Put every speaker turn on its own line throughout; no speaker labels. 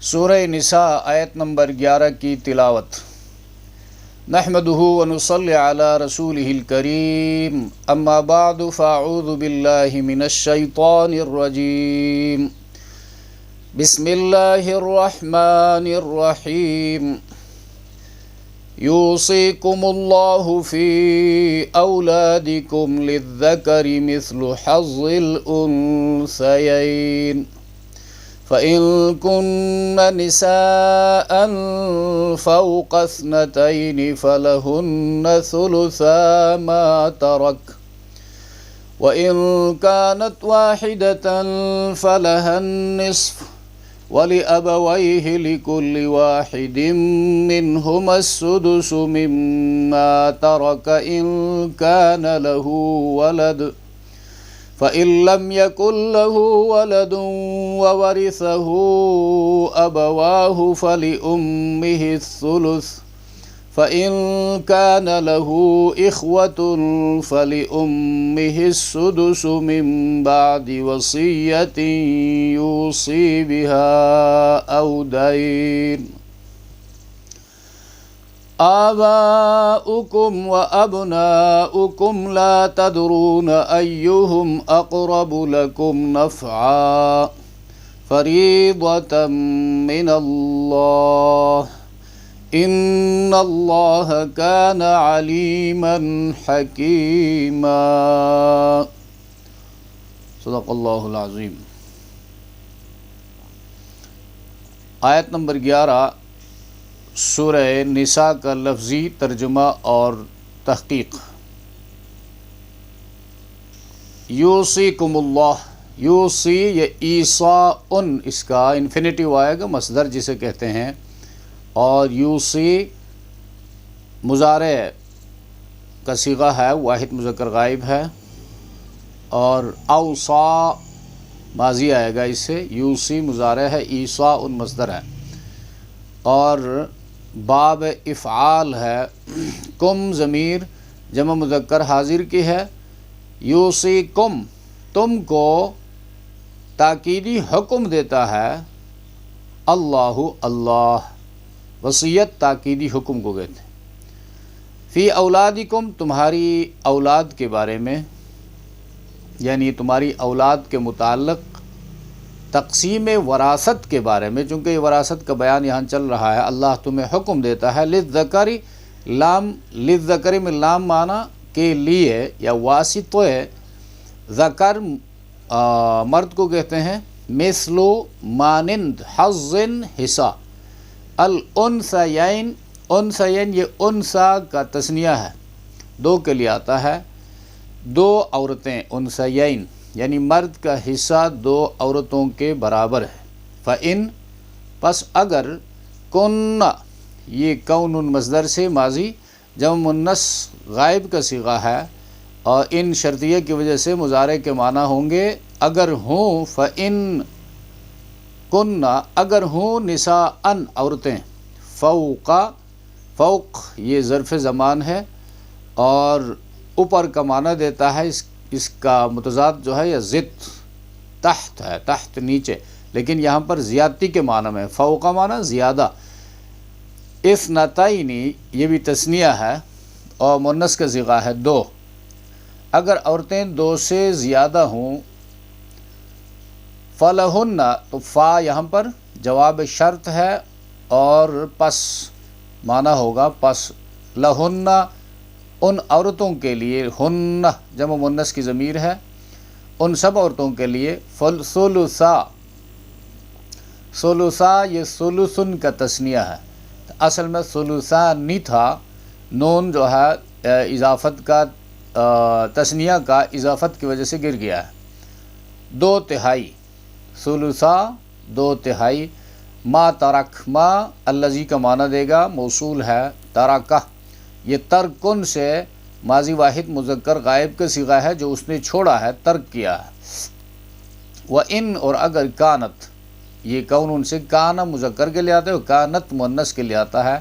سورہ نساء آیت نمبر 11 کی تلاوت۔ نحمدہ ونصلی علی رسولہ الکریم، اما بعد فاعوذ باللہ من الشیطان الرجیم، بسم اللہ الرحمن الرحیم۔ یوصیکم اللہ فی اولادکم للذکر مثل حظ الانثیین، فَإِن كُنَّ نِسَاءً فَوْقَ اثْنَتَيْنِ فَلَهُنَّ ثُلُثَا مَا تَرَكَ، وَإِن كَانَتْ وَاحِدَةً فَلَهَا النِّصْفُ، وَلِأَبَوَيْهِ لِكُلِّ وَاحِدٍ مِّنْهُمَا السُّدُسُ مِمَّا تَرَكَ إِن كَانَ لَهُ وَلَدٌ، فَإِن لَّمْ يَكُن لَّهُ وَلَدٌ وَوَرِثَهُ أَبَوَاهُ فَلِأُمِّهِ الثُّلُثُ، فَإِن كَانَ لَهُ إِخْوَةٌ فَلِأُمِّهِ السُّدُسُ مِن بَعْدِ وَصِيَّةٍ يُوصِي بِهَا أَوْ دَيْنٍ۔ آباؤكم وأبناؤكم لا تدرون أيهم أقرب لكم نفعا، فريضة من الله، إن الله كان عليما حكيما۔ صدق اللہ العظیم۔ آیت نمبر 11 سورہ نساء کا لفظی ترجمہ اور تحقیق۔ یوصیکم اللہ، یوصی یہ ایصاء، اس کا انفینیٹیو آئے گا، مصدر جسے کہتے ہیں، اور یوصی مضارع کا صیغہ ہے، واحد مذکر غائب ہے، اور اوصا ماضی آئے گا اس سے، یوصی مضارع ہے، ایصاء مصدر ہے، اور باب افعال ہے، کم ضمیر جمع مذکر حاضر کی ہے، یوصیکم تم کو تاکیدی حکم دیتا ہے، اللہ اللہ وصیت تاکیدی حکم کو کہتے ہیں، فی اولادکم تمہاری اولاد کے بارے میں، یعنی تمہاری اولاد کے متعلق تقسیم وراثت کے بارے میں، چونکہ یہ وراثت کا بیان یہاں چل رہا ہے، اللہ تمہیں حکم دیتا ہے، للذکری لام، للذکری میں لام معنی کے لیے یا واسطہ، ذکر مرد کو کہتے ہیں، مثل مانند، حظ حصہ، الانثیین، انثیین یہ انثی کا تثنیہ ہے، دو کے لیے آتا ہے، دو عورتیں، انثیین یعنی مرد کا حصہ دو عورتوں کے برابر ہے۔ فَإِن پس اگر، کن یہ کون مصدر سے ماضی جمع مؤنث غائب کا صیغہ ہے، اور ان شرطیہ کی وجہ سے مضارع کے معنی ہوں گے اگر ہوں، فَإِن کن اگر ہوں، نساء عورتیں، فوق یہ ظرف زمان ہے اور اوپر کا معنی دیتا ہے، اس کا متضاد جو ہے یا ضد تحت ہے، تحت نیچے، لیکن یہاں پر زیادتی کے معنی میں، فوق معنی زیادہ، اثنتین یہ بھی تثنیہ ہے اور مؤنث کا صیغہ ہے دو، اگر عورتیں دو سے زیادہ ہوں، فلہن تو فا یہاں پر جواب شرط ہے اور پس معنی ہوگا پس، لہن ان عورتوں کے لیے، ہن جمع مؤنث کی ضمیر ہے، ان سب عورتوں کے لیے، ثلثا، ثلثا یہ ثلثن کا تثنیہ ہے، اصل میں ثلثانی تھا، نون جو ہے اضافت کا، تثنیہ کا اضافت کی وجہ سے گر گیا ہے، دو تہائی، ثلثا دو تہائی، ما ترک، ما الذی کا معنی دے گا، موصول ہے، ترکہ یہ ترکن سے ماضی واحد مذکر غائب کا صیغہ ہے جو اس نے چھوڑا ہے، ترک کیا ہے، وَإِن اور اگر، کانت یہ کون ان سے کانا مذکر کے لیے آتا ہے، کانت مؤنث کے لیے آتا ہے،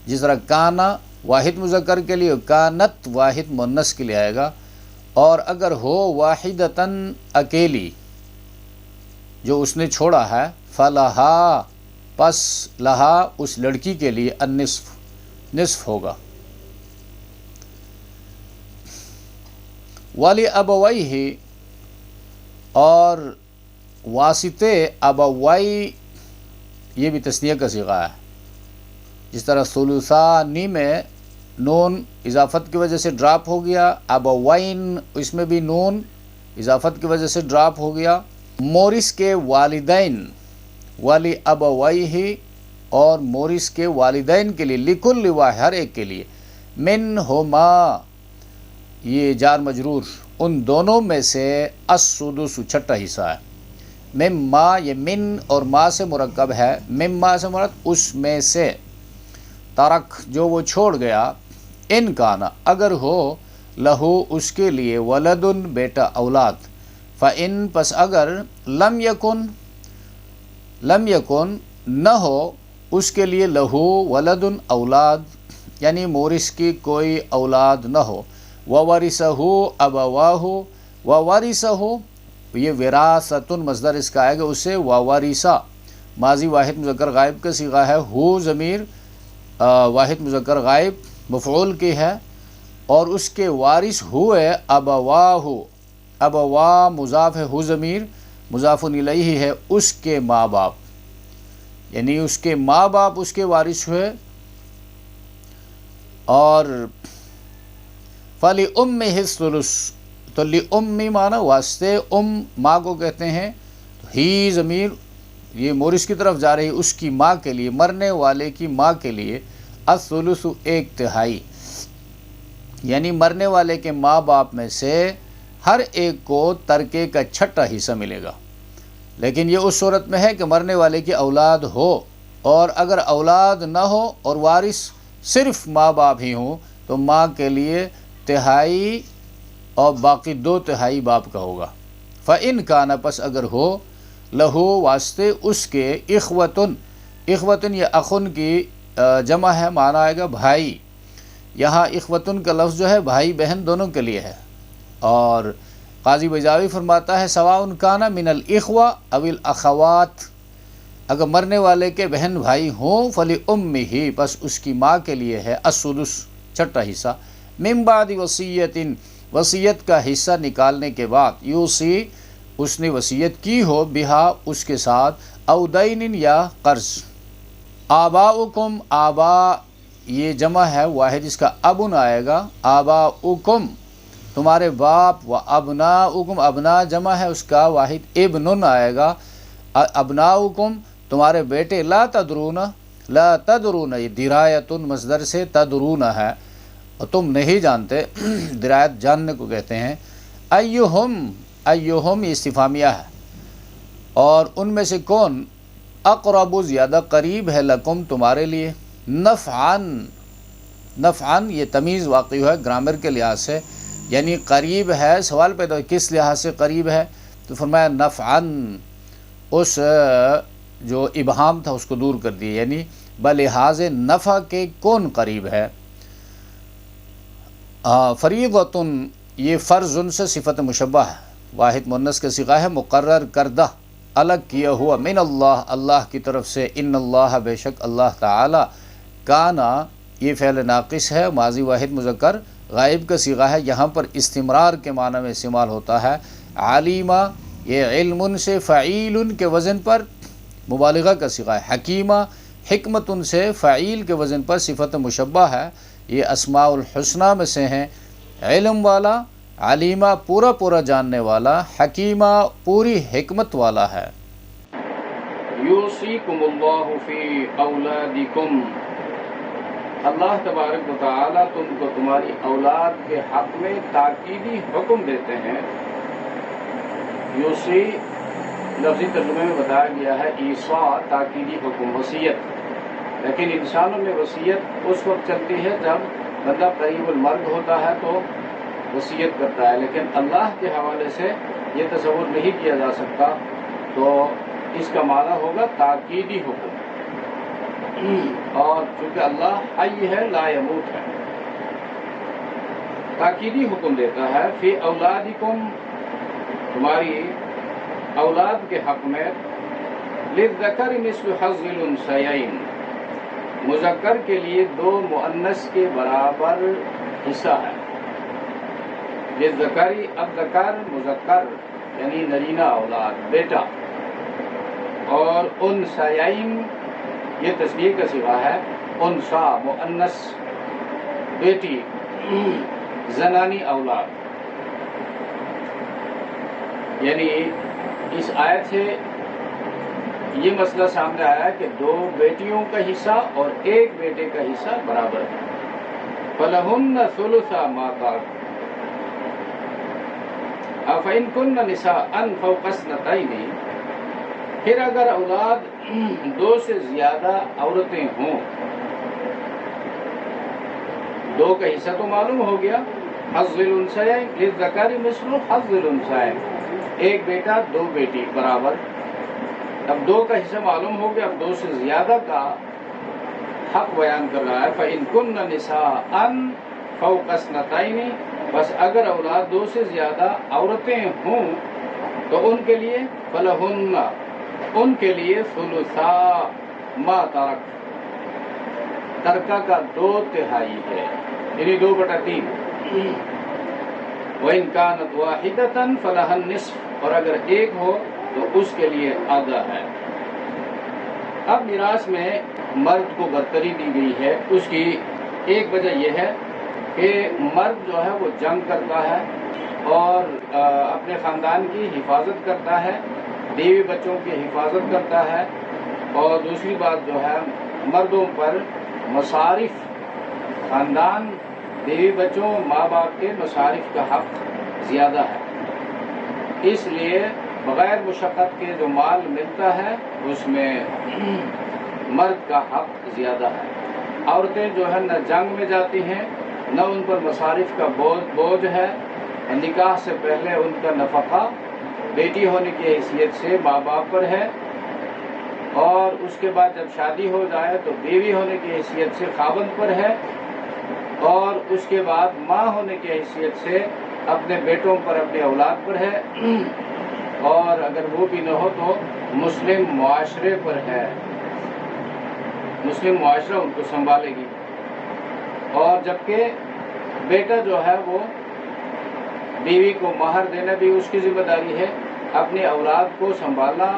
جس طرح کانا واحد مذکر کے لیے، کانت واحد مؤنث کے لیے آئے گا، اور اگر ہو واحدتاً اکیلی جو اس نے چھوڑا ہے، فلہا پس لہا اس لڑکی کے لیے النصف نصف ہوگا. ولی ابویہ اور واسطے ابوائی یہ بھی تثنیہ کا صیغہ ہے. جس طرح ثلثانی میں نون اضافت کی وجہ سے ڈراپ ہو گیا، ابوین اس میں بھی نون اضافت کی وجہ سے ڈراپ ہو گیا. مورث کے والدین ولی ابویہ اور مورث کے والدین کے لیے لکل واحد ہر ایک کے لیے منہما یہ جار مجرور ان دونوں میں سے السدس چھٹا حصہ ہے. مما یہ من اور ما سے مرکب ہے. مما سے مراد اس میں سے، ترک جو وہ چھوڑ گیا، ان کانا اگر ہو، لہو اس کے لیے، ولدن بیٹا اولاد، فإن پس اگر، لم یکن نہ ہو اس کے لیے، لہو ولدن اولاد یعنی مورث کی کوئی اولاد نہ ہو، وورثہ ابواہ وورثہ یہ وراثۃ مصدر اس کا آئے گا، اسے وورثہ ماضی واحد مذکر غائب کا صیغہ ہے. ہو ضمیر واحد مذکر غائب مفعول کی ہے اور اس کے وارث ہوئے ابواہ، ابوا مضاف ہے، ہو ضمیر مضاف الیہ ہے، اس کے ماں باپ یعنی اس کے ماں باپ اس کے وارث ہوئے. اور فَلِأُمِّهِ الثُّلُثُ تو لِأُمِّ معنی واسطے، ماں کو کہتے ہیں. ہی ضمیر یہ مورث کی طرف جا رہی، اس کی ماں کے لیے، مرنے والے کی ماں کے لیے، الثلث ایک تہائی یعنی مرنے والے کے ماں باپ میں سے ہر ایک کو ترکے کا چھٹا حصہ ملے گا. لیکن یہ اس صورت میں ہے کہ مرنے والے کی اولاد ہو، اور اگر اولاد نہ ہو اور وارث صرف ماں باپ ہی ہوں تو ماں کے لیے تہائی اور باقی 2/3 باپ کا ہوگا. فَإِنْ كَانَ پس اگر ہو، لہو واسطے اس کے، اخوتن یہ اخن کی جمع ہے، معنی آئے گا بھائی. یہاں اخوتن کا لفظ جو ہے بھائی بہن دونوں کے لیے ہے. اور قاضی بیضاوی فرماتا ہے سواء کان من الاخوہ او الاخوات، اگر مرنے والے کے بہن بھائی ہوں، فلأمہ پس اس کی ماں کے لیے ہے السدس چھٹا حصہ، من بعد وصیت وصیت کا حصہ نکالنے کے بعد، یوصی اس نے وصیت کی ہو، بہا اس کے ساتھ، او دین یا قرض. آباؤکم آبا یہ جمع ہے واحد اس کا ابن آئے گا، آباؤکم تمہارے باپ، و ابناؤکم ابنا جمع ہے اس کا واحد ابن آئے گا، ابناؤکم تمہارے بیٹے، لا تدرون یہ درایت مصدر سے تدرون ہے اور تم نہیں جانتے، درایت جاننے کو کہتے ہیں. ایہم یہ استفہامیہ ہے، اور ان میں سے کون، اقرب زیادہ قریب ہے، لکم تمہارے لیے، نفعن یہ تمیز واقع ہے گرامر کے لحاظ سے، یعنی قریب ہے. سوال پیدا ہو کس لحاظ سے قریب ہے، تو فرمایا نفعن اس جو ابہام تھا اس کو دور کر دیا، یعنی بلحاظ نفع کے کون قریب ہے. فریضۃن یہ فرضن سے صفت مشبہ ہے، واحد مؤنث کا صیغہ ہے، مقرر کردہ الگ کیا ہوا، من اللہ اللہ کی طرف سے، ان اللہ بے شک اللہ تعالی، کانا یہ فعل ناقص ہے، ماضی واحد مذکر غائب کا صیغہ ہے، یہاں پر استمرار کے معنی میں استعمال ہوتا ہے. علیمہ یہ علم سے فعیل کے وزن پر مبالغہ کا صیغہ ہے. حکیمہ حکمت سے فعیل کے وزن پر صفت مشبہ ہے. یہ اسماء الحسنہ میں سے ہیں. علم والا، علیمہ پورا جاننے والا، حکیمہ پوری حکمت والا ہے. یوصیکم اللہ فی اولادکم اللہ تبارک و تعالی تم کو تمہاری اولاد کے حق میں تاکیدی حکم دیتے ہیں. یوصی لفظی ترجمے میں بتایا گیا ہے ایصاء تاکیدی حکم، وصیت. لیکن انسانوں میں وصیت اس وقت چلتی ہے جب بندہ قریب المرگ ہوتا ہے تو وصیت کرتا ہے، لیکن اللہ کے حوالے سے یہ تصور نہیں کیا جا سکتا، تو اس کا معنی ہوگا تاکیدی حکم. اور چونکہ اللہ حی ہے لا یموت ہے، تاکیدی حکم دیتا ہے. فی اولادکم تمہاری اولاد کے حق میں، للذکر مثل حظ الانثیین، مذکر کے لیے دو مؤنث کے برابر حصہ ہے. للذکری، اب ذکر مذکر یعنی نرینہ اولاد بیٹا، اور انثیین یہ تشبیہ کا صیغہ ہے، انثی مؤنث بیٹی، زنانی اولاد. یعنی اس آیت سے یہ مسئلہ سامنے آیا کہ دو بیٹیوں کا حصہ اور ایک بیٹے کا حصہ برابر ہے. فَلَهُنَّ ثُلُثَ مَا تَرَكَ فَإِن كُنَّ نِسَاءً فَوْقَ اثْنَتَيْنِ، پھر اگر اولاد دو سے زیادہ عورتیں ہوں، دو کا حصہ تو معلوم ہو گیا، حظ الانثیین للذکر مثل حظ الانثیین، ایک بیٹا دو بیٹی برابر. اب دو کا حصہ معلوم ہو گیا، اب دو سے زیادہ کا حق بیان کر رہا ہے. فَإِن كُنَّ نِسَاءً فَوْقَ اثْنَتَيْنِ، بس اگر اولاد دو سے زیادہ عورتیں ہوں تو ان کے لیے فَلَهُنَّ، ان کے لیے ثُلُثَا مَا تَرَكَ، ترکہ کا 2/3 ہے، یعنی 2/3. وَإِن كَانَتْ وَاحِدَةً فَلَهَا النِّصْفُ، اور اگر ایک ہو تو اس کے لیے آدھا ہے. اب میراث میں مرد کو برتری دی گئی ہے. اس کی ایک وجہ یہ ہے کہ مرد جو ہے وہ جنگ کرتا ہے اور اپنے خاندان کی حفاظت کرتا ہے، بیوی بچوں کی حفاظت کرتا ہے، اور دوسری بات جو ہے مردوں پر مصارف، خاندان، بیوی بچوں، ماں باپ کے مصارف کا حق زیادہ ہے. اس لیے بغیر مشقت کے جو مال ملتا ہے اس میں مرد کا حق زیادہ ہے. عورتیں جو ہے نہ جنگ میں جاتی ہیں، نہ ان پر مصارف کا بوجھ ہے. نکاح سے پہلے ان کا نفقہ بیٹی ہونے کی حیثیت سے ماں باپ پر ہے، اور اس کے بعد جب شادی ہو جائے تو بیوی ہونے کی حیثیت سے خاوند پر ہے، اور اس کے بعد ماں ہونے کی حیثیت سے اپنے بیٹوں پر، اپنے اولاد پر ہے، اور اگر وہ بھی نہ ہو تو مسلم معاشرے پر ہے. مسلم معاشرہ ان کو سنبھالے گی. اور جبکہ بیٹا جو ہے وہ بیوی کو مہر دینا بھی اس کی ذمہ داری ہے، اپنے اولاد کو سنبھالنا،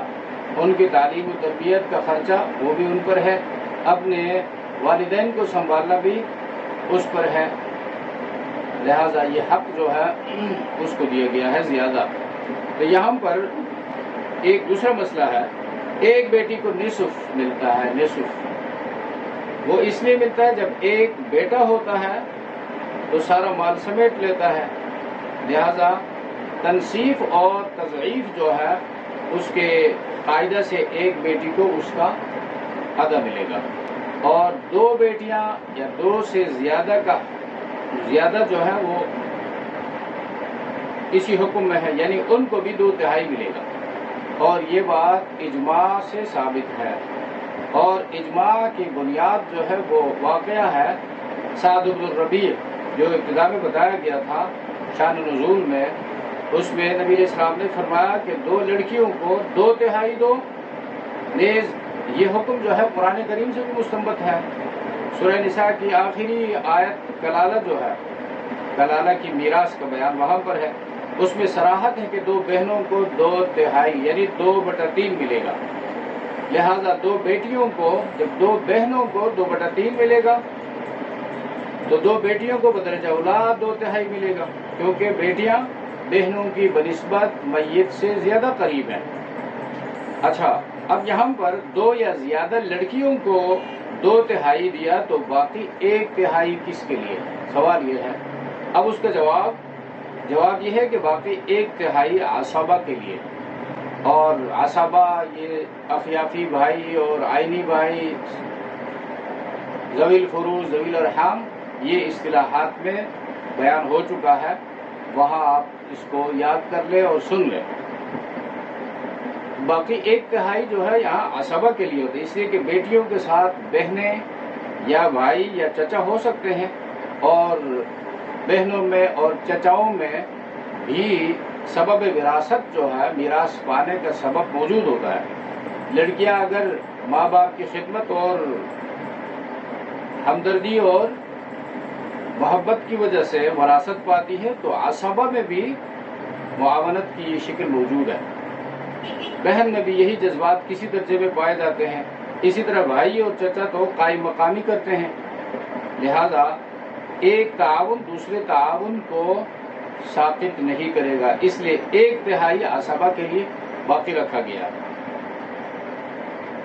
ان کی تعلیم و تربیت کا خرچہ وہ بھی ان پر ہے، اپنے والدین کو سنبھالنا بھی اس پر ہے. لہذا یہ حق جو ہے اس کو دیا گیا ہے زیادہ. تو یہاں پر ایک دوسرا مسئلہ ہے، ایک بیٹی کو نصف ملتا ہے. نصف وہ اس لیے ملتا ہے جب ایک بیٹا ہوتا ہے تو سارا مال سمیٹ لیتا ہے، لہذا تنصیف اور تضعیف جو ہے اس کے قاعدہ سے ایک بیٹی کو اس کا آدھا ملے گا، اور دو بیٹیاں یا دو سے زیادہ کا زیادہ جو ہے وہ اسی حکم میں ہے، یعنی ان کو بھی 2/3 ملے گا. اور یہ بات اجماع سے ثابت ہے، اور اجماع کی بنیاد جو ہے وہ واقعہ ہے سعد بن الربیع جو ابتدا میں بتایا گیا تھا شان نزول میں. اس میں نبی علیہ السلام نے فرمایا کہ 2 لڑکیوں کو 2/3 دو. نیز یہ حکم جو ہے قرآن کریم سے بھی مستنبط ہے. سورہ نساء کی آخری آیت کلالہ جو ہے، کلالہ کی میراث کا بیان وہاں پر ہے. اس میں صراحت ہے کہ 2 بہنوں کو 2/3 یعنی 2/3 ملے گا. لہذا 2 بیٹیوں کو، جب 2 بہنوں کو 2/3 ملے گا تو 2 بیٹیوں کو بدرجہ اولاد 2/3 ملے گا، کیونکہ بیٹیاں بہنوں کی بنسبت میت سے زیادہ قریب ہیں. اچھا، اب یہاں پر 2 یا زیادہ لڑکیوں کو 2/3 دیا تو باقی 1/3 کس کے لیے؟ سوال یہ ہے. اب اس کا جواب یہ ہے کہ باقی 1/3 عصبہ کے لیے. اور عصبہ یہ افیافی بھائی اور آئینی بھائی، ذوی الفروض، ذوی الارحام، یہ اصطلاحات میں بیان ہو چکا ہے، وہاں آپ اس کو یاد کر لیں اور سن لیں. باقی 1/3 جو ہے یہاں عصبہ کے لیے ہوتا ہے، اس لیے کہ بیٹیوں کے ساتھ بہنیں یا بھائی یا چچا ہو سکتے ہیں، اور بہنوں میں اور چچاؤں میں بھی سبب وراثت جو ہے میراث پانے کا سبب موجود ہوتا ہے. لڑکیاں اگر ماں باپ کی خدمت اور ہمدردی اور محبت کی وجہ سے وراثت پاتی ہے تو عصبہ میں بھی معاونت کی یہ شکل موجود ہے. بہن میں بھی یہی جذبات کسی درجے میں پائے جاتے ہیں. اسی طرح بھائی اور چچا تو قائم مقامی کرتے ہیں، لہذا ایک تعاون دوسرے تعاون کو ساقط نہیں کرے گا، اس لیے 1/3 عصبہ کے لیے باقی رکھا گیا.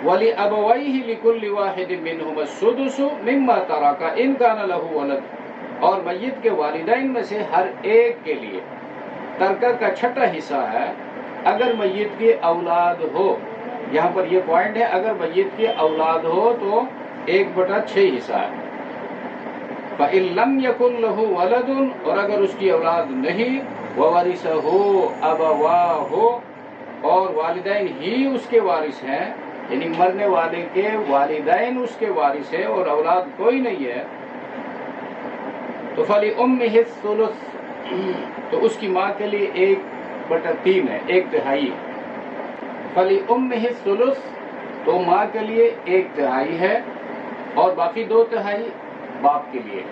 وَلِأَبَوَيْهِ لِكُلِّ وَاحِدٍ مِّنْهُمَا السُّدُسُ مِمَّا تَرَكَ إِن كَانَ لَهُ وَلَدٌ، اور میت کے والدین میں سے ہر ایک کے لیے ترکہ کا چھٹا حصہ ہے اگر میت کی اولاد ہو. یہاں پر یہ پوائنٹ ہے، اگر میت کی اولاد ہو تو 1/6 حصہ ہے. فَإِن لَّمْ يَكُن لَّهُ وَلَدٌ، اور اگر اس کی اولاد نہیں، وَوَرِثَهُ أَبَوَاهُ، اور والدین ہی اس کے وارث ہیں، یعنی مرنے والے کے والدین اس کے وارث ہیں اور اولاد کوئی نہیں ہے، تو فَلِأُمِّهِ الثُّلُثُ، تو اس کی ماں کے لیے 1/3 ہے، 1/3 ہے. فَلِأُمِّهِ الثُّلُثُ، تو ماں کے لیے 1/3 ہے اور باقی 2/3 باپ کے لیے.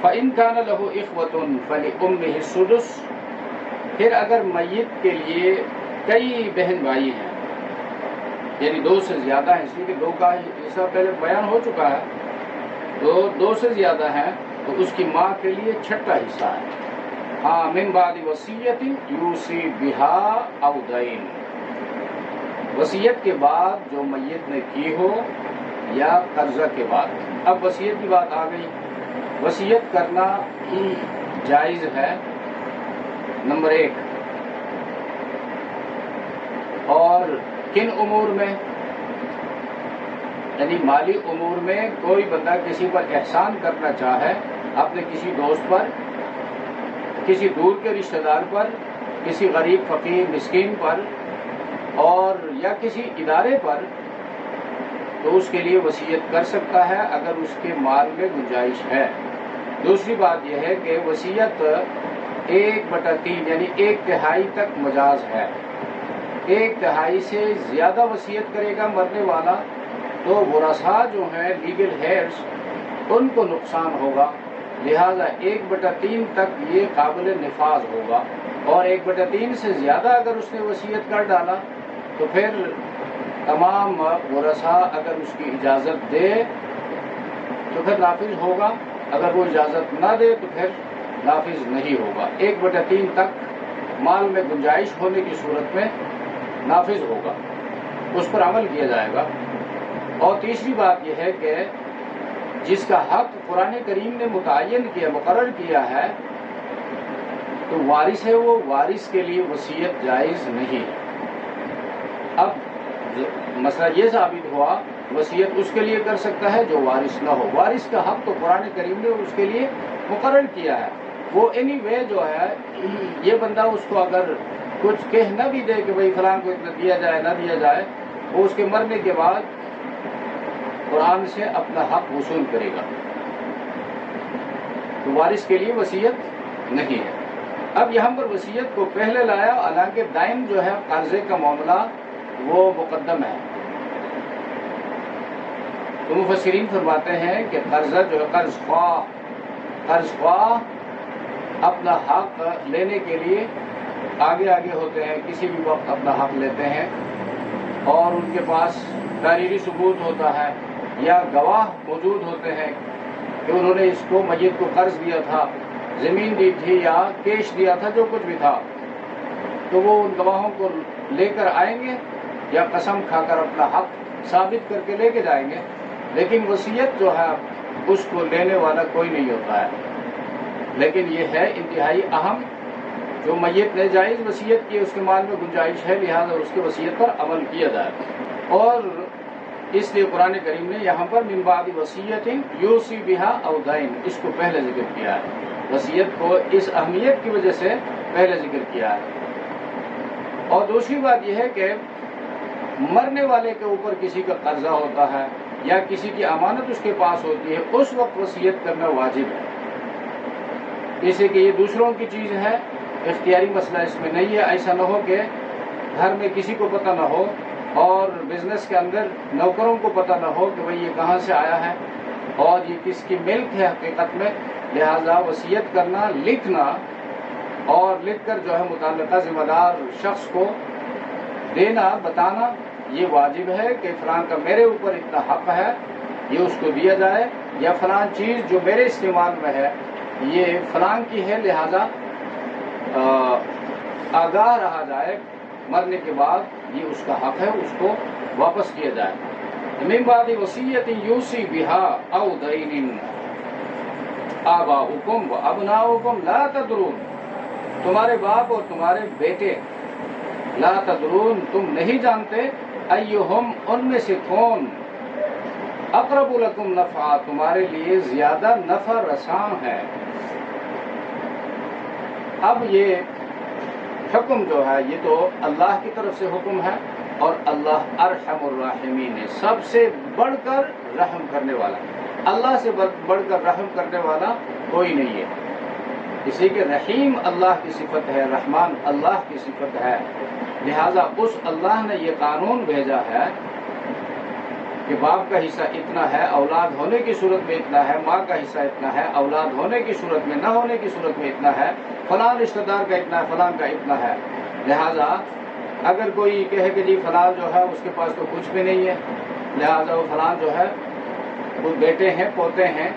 فَإِن كَانَ لَهُ إِخْوَةٌ فَلِأُمِّهِ السُّدُسُ، پھر اگر میت کے لیے کئی بہن بھائی ہیں، یعنی 2 سے زیادہ ہیں، اس لیے کہ 2 کا حصہ پہلے بیان ہو چکا ہے، تو 2 سے زیادہ ہیں تو اس کی ماں کے لیے چھٹا حصہ ہے. ہاں، من بعد وصیت یوصی بها او دین، وصیت کے بعد جو میت نے کی ہو یا قرضہ کے بعد. اب وصیت کی بات آ گئی. وصیت کرنا جائز ہے، نمبر 1. اور کن امور میں؟ یعنی مالی امور میں کوئی بندہ کسی پر احسان کرنا چاہے، اپنے کسی دوست پر، کسی دور کے رشتہ دار پر، کسی غریب فقیر مسکین پر، اور یا کسی ادارے پر، تو اس کے لیے وصیت کر سکتا ہے اگر اس کے مال میں گنجائش ہے. دوسری بات یہ ہے کہ وصیت 1/3 یعنی 1/3 تک مجاز ہے. 1/3 سے زیادہ وصیت کرے گا مرنے والا تو ورثاء جو ہیں لیگل ہیئرز ان کو نقصان ہوگا، لہذا 1/3 تک یہ قابل نفاذ ہوگا. اور 1/3 سے زیادہ اگر اس نے وصیت کر ڈالا تو پھر تمام ورثاء اگر اس کی اجازت دے تو پھر نافذ ہوگا، اگر وہ اجازت نہ دے تو پھر نافذ نہیں ہوگا. 1/3 تک مال میں گنجائش ہونے کی صورت میں نافذ ہوگا، اس پر عمل کیا جائے گا. اور تیسری بات یہ ہے کہ جس کا حق قرآن کریم نے متعین کیا، مقرر کیا ہے، تو وارث ہے، وہ وارث کے لیے وصیت جائز نہیں ہے. اب مسئلہ یہ ثابت ہوا وصیت اس کے لیے کر سکتا ہے جو وارث نہ ہو. وارث کا حق تو قرآن کریم نے اس کے لیے مقرر کیا ہے. وہ اینی وے جو ہے، یہ بندہ اس کو اگر کچھ کہہ نہ بھی دے کہ بھئی فلاں کو اتنا دیا جائے نہ دیا جائے، وہ اس کے مرنے کے بعد قرآن سے اپنا حق وصول کرے گا. تو وارث کے لیے وصیت نہیں ہے. اب یہاں پر وصیت کو پہلے لایا، حالانکہ دائن جو ہے قرضے کا معاملہ وہ مقدم ہے. تو مفسرین فرماتے ہیں کہ قرضہ جو ہے قرض خواہ اپنا حق لینے کے لیے آگے آگے ہوتے ہیں، کسی بھی وقت اپنا حق لیتے ہیں، اور ان کے پاس تحریری ثبوت ہوتا ہے یا گواہ موجود ہوتے ہیں کہ انہوں نے اس کو میت کو قرض دیا تھا، زمین دی تھی یا کیش دیا تھا، جو کچھ بھی تھا، تو وہ ان گواہوں کو لے کر آئیں گے یا قسم کھا کر اپنا حق ثابت کر کے لے کے جائیں گے. لیکن وصیت جو ہے اس کو لینے والا کوئی نہیں ہوتا ہے. لیکن یہ ہے انتہائی اہم، جو میت نے جائز وصیت کی، اس کے مال میں گنجائش ہے، لہذا اس کی وصیت پر عمل کیا جائے. اور اس لیے قرآن کریم نے یہاں پر من بعد وصیت یوصی بها او دین اس کو پہلے ذکر کیا ہے. وصیت کو اس اہمیت کی وجہ سے پہلے ذکر کیا ہے. اور دوسری بات یہ ہے کہ مرنے والے کے اوپر کسی کا قرضہ ہوتا ہے یا کسی کی امانت اس کے پاس ہوتی ہے، اس وقت وصیت کرنا واجب ہے. جیسے کہ یہ دوسروں کی چیز ہے، اختیاری مسئلہ اس میں نہیں ہے. ایسا نہ ہو کہ گھر میں کسی کو پتہ نہ ہو اور بزنس کے اندر نوکروں کو پتہ نہ ہو کہ بھئی یہ کہاں سے آیا ہے اور یہ کس کی ملک ہے حقیقت میں. لہذا وصیت کرنا، لکھنا اور لکھ کر جو ہے متعلقہ ذمہ دار شخص کو دینا، بتانا یہ واجب ہے کہ فلاں کا میرے اوپر اتنا حق ہے، یہ اس کو دیا جائے، یا فلاں چیز جو میرے استعمال میں ہے یہ فلاں کی ہے، لہذا آگاہ رہا جائے مرنے کے بعد یہ اس کا حق ہے، اس کو واپس کیا جائے. من بعد وصیت یوصی بها او دین آباؤکم وابناؤکم لا تدرون، تمہارے باپ اور تمہارے بیٹے، لا تدرون تم نہیں جانتے، ایہم ان میں سے کون، اقرب لکم نفعا تمہارے لیے زیادہ نفع رساں ہے. اب یہ حکم جو ہے یہ تو اللہ کی طرف سے حکم ہے، اور اللہ ارحم الراحمین ہے، سب سے بڑھ کر رحم کرنے والا. اللہ سے بڑھ کر رحم کرنے والا کوئی نہیں ہے. اسی کہ رحیم اللہ کی صفت ہے، رحمان اللہ کی صفت ہے. لہذا اس اللہ نے یہ قانون بھیجا ہے کہ باپ کا حصہ اتنا ہے، اولاد ہونے کی صورت میں اتنا ہے، ماں کا حصہ اتنا ہے، اولاد ہونے کی صورت میں، نہ ہونے کی صورت میں اتنا ہے، فلاں رشتہ دار کا اتنا ہے، فلاں کا اتنا ہے. لہذا اگر کوئی کہے کہ جی فلاں جو ہے اس کے پاس تو کچھ بھی نہیں ہے، لہذا وہ فلاں جو ہے وہ بیٹے ہیں، پوتے ہیں،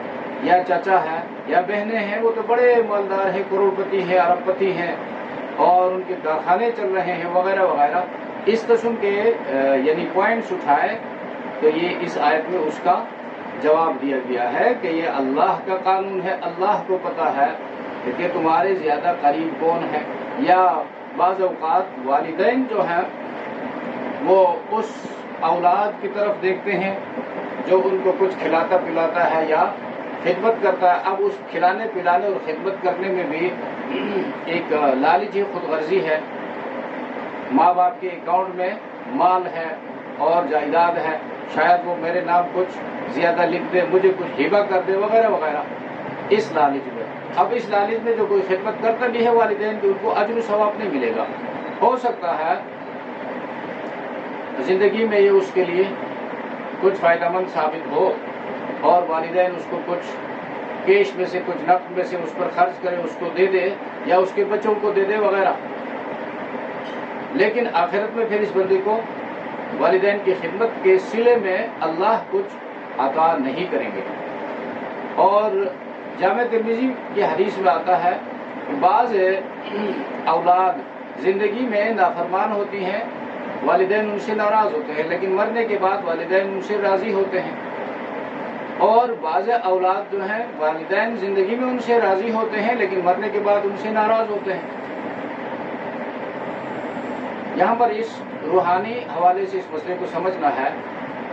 یا چچا ہے یا بہنیں ہیں، وہ تو بڑے مالدار ہیں، کروڑ پتی ہیں، ارب پتی ہیں، اور ان کے کارخانے چل رہے ہیں وغیرہ وغیرہ، اس قسم کے یعنی پوائنٹس اٹھائے تو یہ اس آیت میں اس کا جواب دیا گیا ہے کہ یہ اللہ کا قانون ہے. اللہ کو پتہ ہے کہ تمہارے زیادہ قریب کون ہے. یا بعض اوقات والدین جو ہیں وہ اس اولاد کی طرف دیکھتے ہیں جو ان کو کچھ کھلاتا پلاتا ہے یا خدمت کرتا ہے. اب اس کھلانے پلانے اور خدمت کرنے میں بھی ایک لالچ ہے، خود غرضی ہے. ماں باپ کے اکاؤنٹ میں مال ہے اور جائیداد ہے، شاید وہ میرے نام کچھ زیادہ لکھ دے، مجھے کچھ ہبہ کر دے وغیرہ وغیرہ، اس لالچ میں. اب اس لالچ میں جو کوئی خدمت کرتا بھی ہے والدین کی، ان کو اجر و ثواب نہیں ملے گا. ہو سکتا ہے زندگی میں یہ اس کے لیے کچھ فائدہ مند ثابت ہو اور والدین اس کو کچھ کیش میں سے، کچھ نقد میں سے اس پر خرچ کرے، اس کو دے دے یا اس کے بچوں کو دے دے وغیرہ. لیکن آخرت میں پھر اس بندے کو والدین کی خدمت کے صلے میں اللہ کچھ عطا نہیں کریں گے. اور جامع ترمذی کی حدیث میں آتا ہے کہ بعض اولاد زندگی میں نافرمان ہوتی ہیں، والدین ان سے ناراض ہوتے ہیں، لیکن مرنے کے بعد والدین ان سے راضی ہوتے ہیں. اور بعض اولاد جو ہیں والدین زندگی میں ان سے راضی ہوتے ہیں لیکن مرنے کے بعد ان سے ناراض ہوتے ہیں. یہاں پر اس روحانی حوالے سے اس مسئلے کو سمجھنا ہے،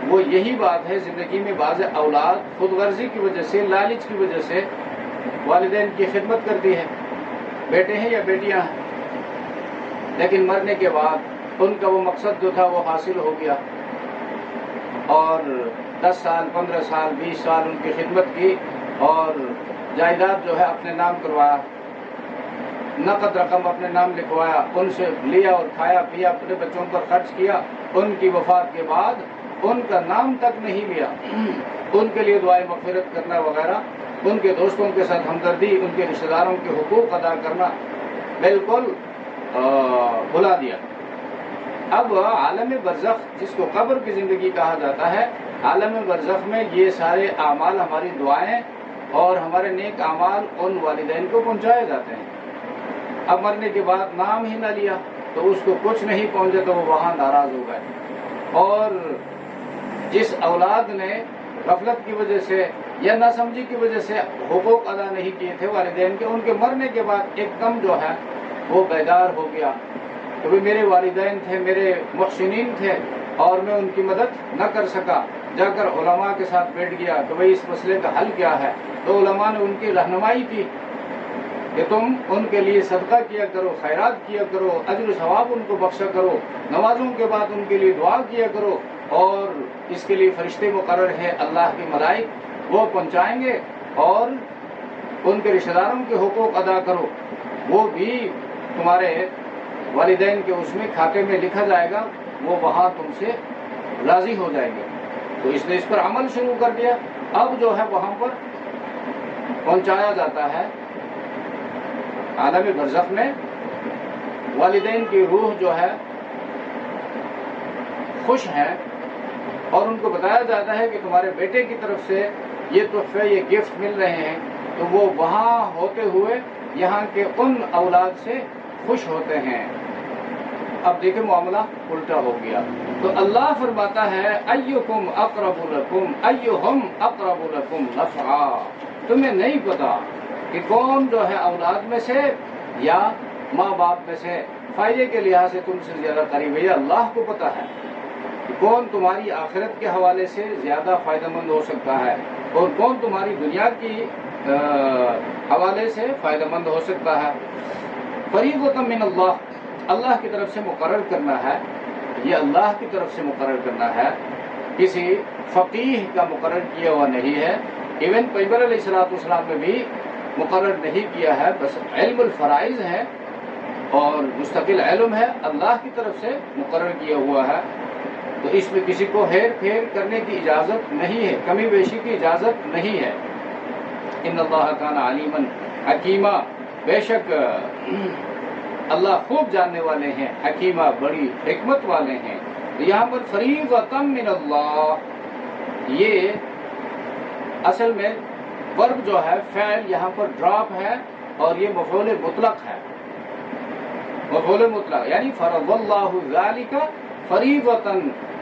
وہ یہی بات ہے، زندگی میں بعض اولاد خود غرضی کی وجہ سے، لالچ کی وجہ سے والدین کی خدمت کرتی ہے، بیٹے ہیں یا بیٹیاں ہیں، لیکن مرنے کے بعد ان کا وہ مقصد جو تھا وہ حاصل ہو گیا، اور 10 سال 15 سال 20 سال ان کی خدمت کی اور جائیداد جو ہے اپنے نام کروایا، نقد رقم اپنے نام لکھوایا، ان سے لیا اور کھایا پیا، اپنے بچوں پر خرچ کیا. ان کی وفات کے بعد ان کا نام تک نہیں لیا، ان کے لیے دعائیں مغفرت کرنا وغیرہ، ان کے دوستوں کے ساتھ ہمدردی، ان کے رشتہ داروں کے حقوق ادا کرنا بالکل بھلا دیا. اب عالم برزخ جس کو قبر کی زندگی کہا جاتا ہے، عالم برزخ میں یہ سارے اعمال، ہماری دعائیں اور ہمارے نیک اعمال ان والدین کو پہنچائے جاتے ہیں. اب مرنے کے بعد نام ہی نہ لیا تو اس کو کچھ نہیں پہنچا تو وہ وہاں ناراض ہو گئے. اور جس اولاد نے غفلت کی وجہ سے یا ناسمجھی کی وجہ سے حقوق ادا نہیں کیے تھے والدین کے، ان کے مرنے کے بعد ایک دم جو ہے وہ بیدار ہو گیا کہ بھی میرے والدین تھے، میرے محسنین تھے اور میں ان کی مدد نہ کر سکا. جا کر علماء کے ساتھ بیٹھ گیا کہ بھئی اس مسئلے کا حل کیا ہے. تو علماء نے ان کی رہنمائی کی کہ تم ان کے لیے صدقہ کیا کرو، خیرات کیا کرو، اجر و ثواب ان کو بخشا کرو، نمازوں کے بعد ان کے لیے دعا کیا کرو، اور اس کے لیے فرشتے مقرر ہیں اللہ کے ملائک، وہ پہنچائیں گے. اور ان کے رشتہ داروں کے حقوق ادا کرو، وہ بھی تمہارے والدین کے اس میں کھاتے میں لکھا جائے گا، وہ وہاں تم سے راضی ہو جائیں گے۔ تو اس نے اس پر عمل شروع کر دیا۔ اب جو ہے وہاں پر پہنچایا جاتا ہے عالم برزخ میں، والدین کی روح جو ہے خوش ہے، اور ان کو بتایا جاتا ہے کہ تمہارے بیٹے کی طرف سے یہ تحفے، یہ گفٹ مل رہے ہیں، تو وہ وہاں ہوتے ہوئے یہاں کے ان اولاد سے خوش ہوتے ہیں۔ اب دیکھیں معاملہ الٹا ہو گیا۔ تو اللہ فرماتا ہے ایکم اقرب لکم ایہم اقرب لکم نفعا، تمہیں نہیں پتا کہ کون جو ہے اولاد میں سے یا ماں باپ میں سے فائدے کے لحاظ سے تم سے زیادہ قریب ہے۔ یہ اللہ کو پتا ہے کہ کون تمہاری آخرت کے حوالے سے زیادہ فائدہ مند ہو سکتا ہے اور کون تمہاری دنیا کی حوالے سے فائدہ مند ہو سکتا ہے۔ فریضۃ من اللہ، اللہ کی طرف سے مقرر کرنا ہے، یہ اللہ کی طرف سے مقرر کرنا ہے، کسی فقیہ کا مقرر کیا ہوا نہیں ہے۔ ایون پیغمبر علیہ السلام نے بھی مقرر نہیں کیا ہے، بس علم الفرائض ہے اور مستقل علم ہے، اللہ کی طرف سے مقرر کیا ہوا ہے۔ تو اس میں کسی کو ہیر پھیر کرنے کی اجازت نہیں ہے، کمی بیشی کی اجازت نہیں ہے۔ ان اللہ کان علیما حکیما، بے شک اللہ خوب جاننے والے ہیں، حکیمہ بڑی حکمت والے ہیں۔ تو یہاں پر فریضۃ من اللہ، یہ اصل میں ورب جو ہے فعل یہاں پر ڈراپ ہے اور یہ مفعول مطلق ہے، مفعول مطلق یعنی فرض اللہ ذالک فریضۃ،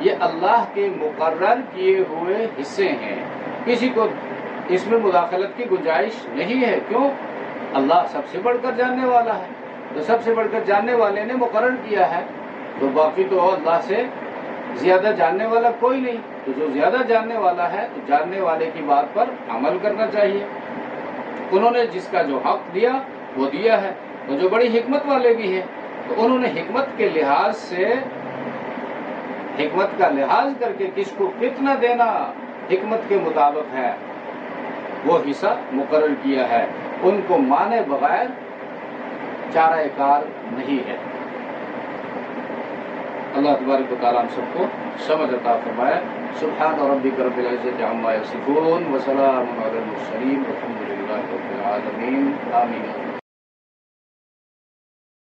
یہ اللہ کے مقرر کیے ہوئے حصے ہیں، کسی کو اس میں مداخلت کی گنجائش نہیں ہے۔ کیوں؟ اللہ سب سے بڑھ کر جاننے والا ہے، تو سب سے بڑھ کر جاننے والے نے مقرر کیا ہے، تو باقی تو اللہ سے زیادہ جاننے والا کوئی نہیں۔ تو جو زیادہ جاننے والا ہے تو جاننے والے کی بات پر عمل کرنا چاہیے۔ انہوں نے جس کا جو حق دیا وہ دیا ہے، اور جو بڑی حکمت والے بھی ہیں تو انہوں نے حکمت کے لحاظ سے، حکمت کا لحاظ کر کے کس کو کتنا دینا حکمت کے مطابق ہے وہ حصہ مقرر کیا ہے، ان کو مانے بغیر چارہ کار نہیں ہے۔ اللہ تبارک و تعالیٰ ہم سب کو سمجھ عطا فرمائے۔ سبحان ربک رب العزۃ عما یصفون وسلام علی المرسلین والحمد للہ رب العالمین، آمین۔